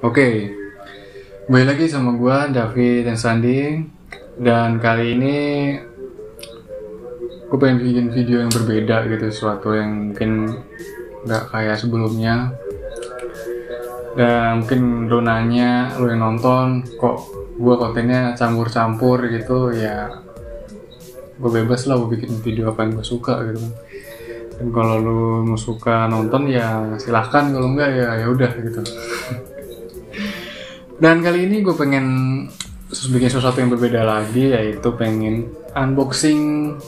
Oke, kembali lagi sama gua David dan Sandi. Dan kali ini gue pengen bikin video yang berbeda gitu, sesuatu yang mungkin gak kayak sebelumnya. Dan mungkin lo nanya, lo yang nonton, kok gue kontennya campur-campur gitu ya. Gue bebas lah, gue bikin video apa yang gue suka gitu. Dan kalau lo mau suka nonton ya silahkan, kalau enggak ya udah gitu. Dan kali ini gue pengen bikin sesuatu yang berbeda lagi, yaitu pengen unboxing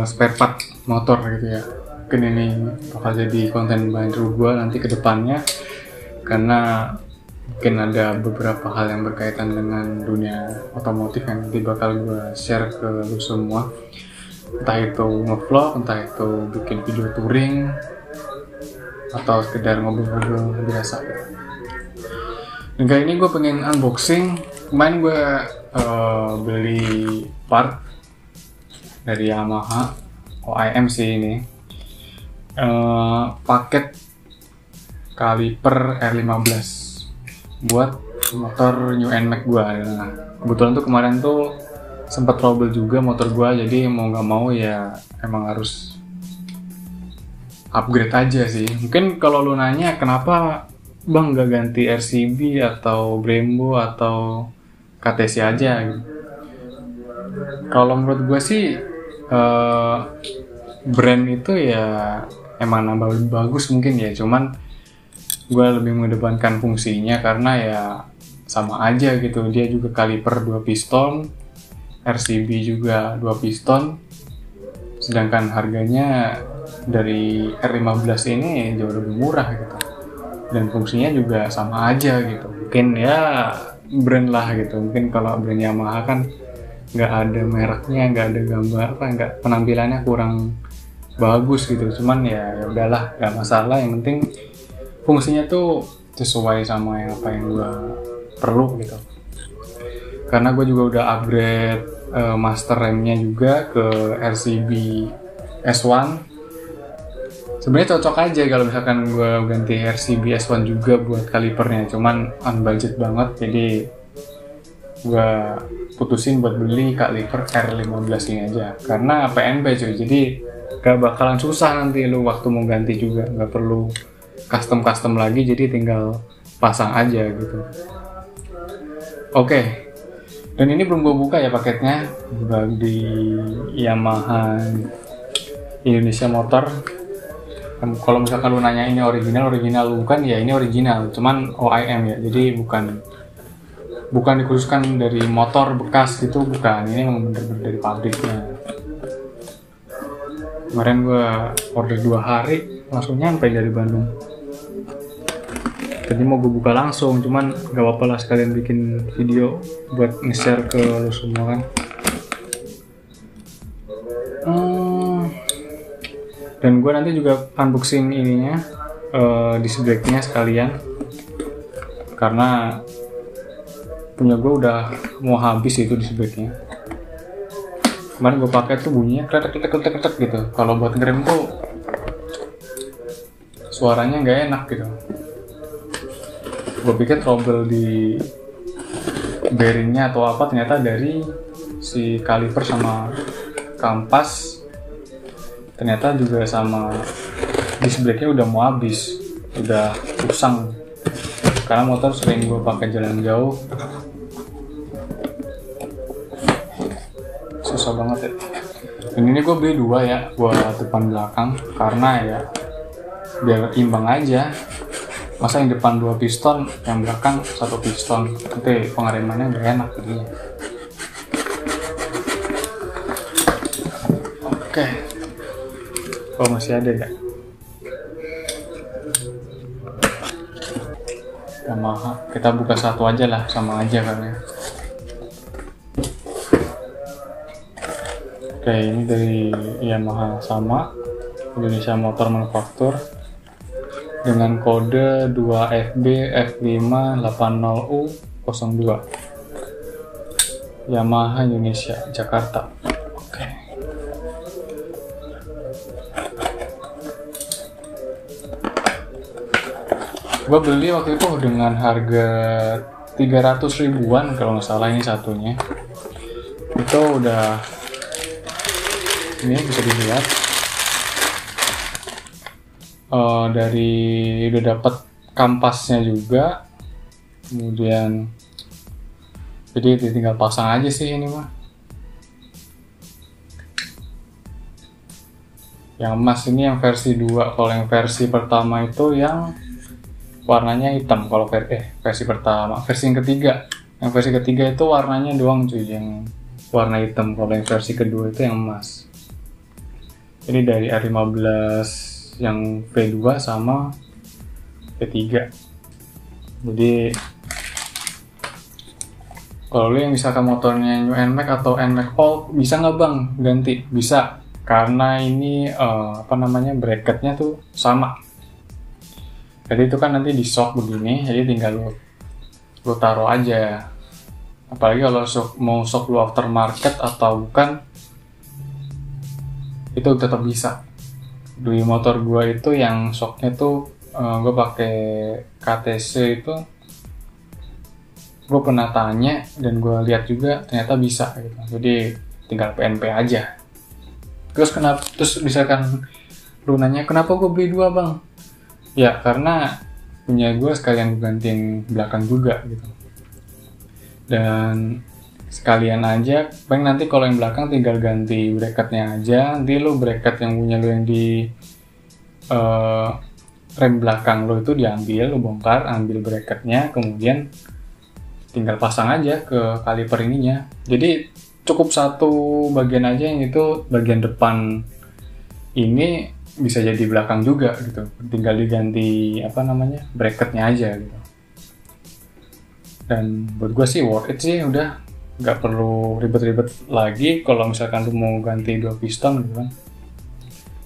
spare part motor gitu ya. Mungkin ini bakal jadi konten baru gue nanti ke depannya, karena mungkin ada beberapa hal yang berkaitan dengan dunia otomotif yang nanti bakal gue share ke lu semua. Entah itu ngevlog, entah itu bikin video touring, atau sekedar ngobrol-ngobrol biasa gitu. Dan kali ini gue pengen unboxing. Kemarin gue beli part dari Yamaha OIM sih ini, paket kaliper R15 buat motor New NMAX gue. Nah, kebetulan tuh kemarin tuh sempat trouble juga motor gue, jadi mau nggak mau ya emang harus upgrade aja sih. Mungkin kalau lu nanya kenapa bang gak ganti RCB atau Brembo atau KTC aja gitu. Kalau menurut gue sih brand itu ya emang nambah lebih bagus mungkin ya, cuman gue lebih mengedepankan fungsinya karena ya sama aja gitu. Dia juga kaliper 2 piston, RCB juga 2 piston, sedangkan harganya dari R15 ini jauh lebih murah gitu. Dan fungsinya juga sama aja gitu. Mungkin ya brand lah gitu. Mungkin kalau brand Yamaha kan nggak ada mereknya, nggak ada gambar apa, nggak, penampilannya kurang bagus gitu. Cuman ya udahlah, nggak masalah. Yang penting fungsinya tuh sesuai sama yang apa yang gue perlu gitu. Karena gue juga udah upgrade master remnya juga ke RCB S1. Sebenarnya cocok aja kalau misalkan gue ganti RCB S1 juga buat kalipernya, cuman unbudget banget, jadi gue putusin buat beli kaliper R15 ini aja karena PNB cuy. Jadi gak bakalan susah nanti lu waktu mau ganti juga, gak perlu custom lagi, jadi tinggal pasang aja gitu. Oke. Dan ini belum gue buka ya paketnya, di Yamaha Indonesia Motor. Kalau misalkan lu nanya ini original bukan, ya ini original, cuman OIM ya, jadi bukan dikhususkan dari motor bekas gitu, bukan. Ini memang bener-bener dari pabriknya. Kemarin gue order 2 hari langsung nyampe dari Bandung. Tadi mau gue buka langsung, cuman gak apa-apa lah sekalian bikin video buat nge-share ke lu semua kan. Dan gue nanti juga unboxing ininya, disc brake-nya sekalian, karena punya gue udah mau habis itu disc brake-nya. Kemarin gue pakai tuh bunyinya kletek gitu. Kalau buat ngerem tuh suaranya nggak enak gitu. Gue pikir trouble di bearingnya atau apa, ternyata dari si kaliper sama kampas. Ternyata juga sama disc brake-nya udah mau habis, udah usang. Karena motor sering gue pakai jalan jauh, susah banget ya. Dan ini gue beli 2 ya, buat depan belakang, karena ya biar imbang aja. Masa yang depan 2 piston, yang belakang 1 piston, nanti pengeremannya gak enak jadinya. Oke. Oh, masih ada ya. Yamaha, kita buka satu aja lah, sama aja kan ya. Oke, ini dari Yamaha sama, Indonesia Motor Manufaktur, dengan kode 2FB F580U02 Yamaha Indonesia Jakarta. Gue beli waktu itu dengan harga 300 ribuan kalau nggak salah, ini satunya. Itu udah, ini bisa dilihat dari udah dapat kampasnya juga, kemudian jadi tinggal pasang aja sih ini mah. Yang emas ini yang versi 2, kalau yang versi pertama itu yang warnanya hitam. Kalau versi pertama, versi yang ketiga, versi ketiga itu warnanya doang cuy, yang warna hitam. Kalau yang versi kedua itu yang emas. Ini dari R15 yang V2 sama V3. Jadi kalau lu yang misalkan motornya New NMAX atau NMAX Old, bisa nggak bang ganti? Bisa, karena ini bracketnya tuh sama. Jadi itu kan nanti di shock begini, jadi tinggal lu taruh aja. Apalagi kalau mau shock lu aftermarket atau bukan, itu tetap bisa. Di motor gua itu yang shocknya tuh gue pakai KTC itu, gue pernah tanya dan gue lihat juga ternyata bisa gitu. Jadi tinggal PNP aja. Terus misalkan lu nanya kenapa gue beli 2 bang? Ya karena punya gue sekalian gue gantiin belakang juga gitu. Dan sekalian aja, paling nanti kalau yang belakang tinggal ganti bracketnya aja. Nanti lu bracket yang punya lu yang di rem belakang lu itu diambil, lu bongkar, ambil bracketnya, kemudian tinggal pasang aja ke kaliper ininya. Jadi cukup satu bagian aja, yang itu bagian depan ini bisa jadi belakang juga gitu. Tinggal diganti bracketnya aja gitu. Dan buat gue sih worth it sih, udah nggak perlu ribet-ribet lagi kalau misalkan lu mau ganti 2 piston gitu kan.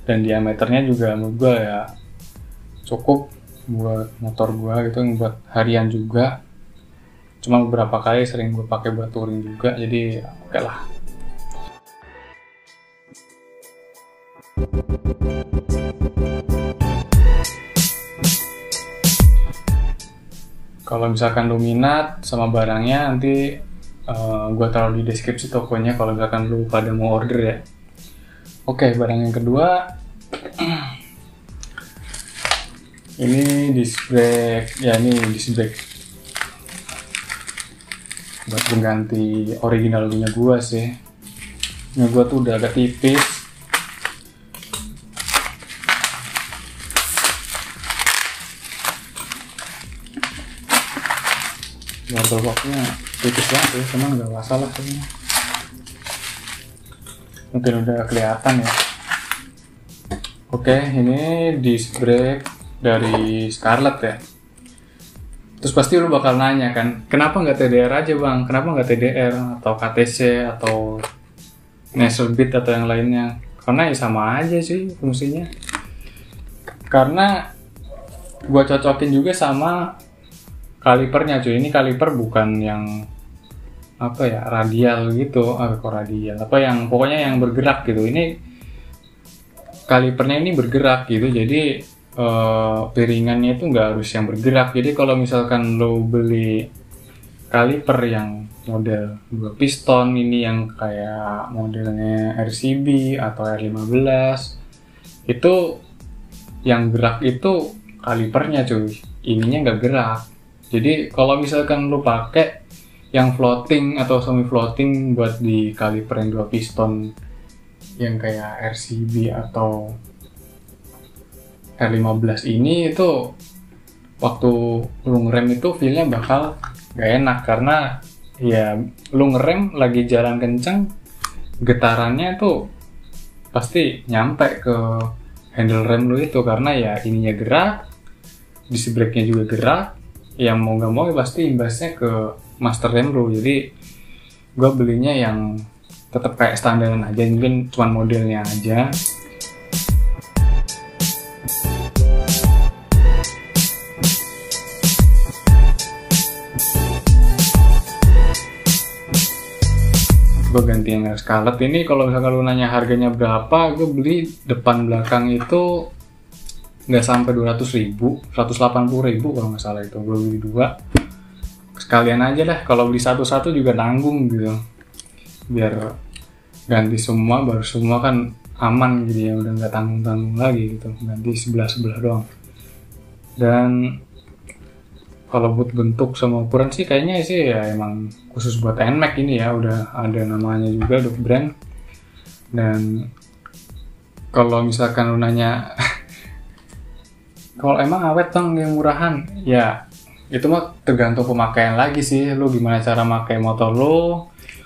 Dan diameternya juga menurut gue ya cukup buat motor gue gitu, buat harian juga. Cuma beberapa kali sering gue pakai buat touring juga, jadi oke lah. Kalau misalkan lu minat sama barangnya, nanti gue taruh di deskripsi tokonya kalau misalkan lu pada mau order ya. Oke, barang yang kedua ini disc brake. Ya, ini disc brake buat pengganti original punya gua sih. Punya gua tuh udah agak tipis. Wartel boxnya tipis banget ya, cuman nggak masalah sih. Mungkin udah kelihatan ya. Oke, ini disc brake dari Scarlett ya. Terus pasti lu bakal nanya kan, kenapa nggak TDR aja bang? Kenapa nggak TDR atau KTC atau Nasselbeat atau yang lainnya? Karena ya sama aja sih fungsinya. Karena gua cocokin juga sama kalipernya cuy. Ini kaliper bukan yang radial gitu, yang pokoknya yang bergerak gitu. Ini kalipernya ini bergerak gitu, jadi piringannya itu nggak harus yang bergerak. Jadi kalau misalkan lo beli kaliper yang model 2 piston ini, yang kayak modelnya RCB atau R15, itu yang gerak itu kalipernya cuy, ininya nggak gerak. Jadi kalau misalkan lo pakai yang floating atau semi floating buat di kaliper yang 2 piston yang kayak RCB atau R15 ini, itu waktu lu ngerem itu feelnya bakal gak enak, karena ya lu ngerem lagi jalan kenceng, getarannya tuh pasti nyampe ke handle rem lu itu, karena ya ininya gerak, disc brake-nya juga gerak, yang mau gak mau ya pasti imbasnya ke master rem lu. Jadi gue belinya yang tetap kayak standaran aja, mungkin cuman modelnya aja. Gue ganti yang Scarlett ini. Kalau misalkan lu nanya harganya berapa, gue beli depan belakang itu nggak sampai 200.000, 180.000 kalau nggak salah itu. Gue beli 2 sekalian aja dah, kalau beli satu-satu juga nanggung gitu, biar ganti semua baru semua kan aman gitu ya, udah nggak tanggung-tanggung lagi gitu, ganti sebelah doang. Dan kalau buat bentuk sama ukuran sih kayaknya sih ya emang khusus buat NMAX ini ya, udah ada namanya juga, udah brand. Dan kalau misalkan lu nanya kalau emang awet dong yang murahan, ya itu mah tergantung pemakaian lagi sih, lu gimana cara pakai motor lu.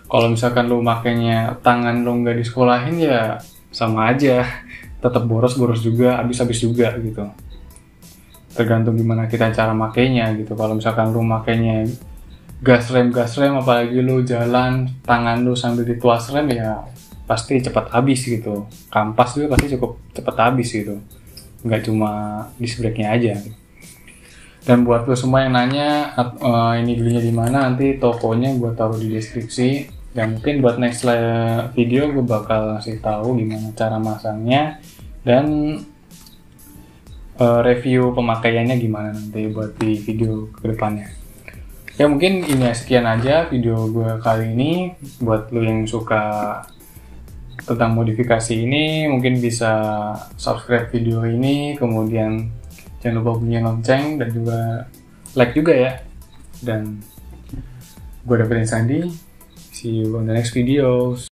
Kalau misalkan lu makainya tangan lu nggak disekolahin ya sama aja, tetap boros juga, habis juga gitu. Tergantung gimana kita cara makainya gitu. Kalau misalkan lu makainya gas rem apalagi lu jalan tangan lu sambil dituas rem, ya pasti cepat habis gitu. Kampas juga pasti cukup cepat habis gitu, nggak cuma disc brake-nya aja. Dan buat lo semua yang nanya ini belinya di mana, nanti tokonya gue taruh di deskripsi. Dan mungkin buat next video gue bakal ngasih tahu gimana cara masangnya dan review pemakaiannya gimana nanti buat di video kedepannya. Ya mungkin ini sekian aja video gue kali ini. Buat lo yang suka tentang modifikasi ini, mungkin bisa subscribe video ini, kemudian jangan lupa bunyi lonceng dan juga like juga ya. Dan gue David Sandi, see you on the next videos.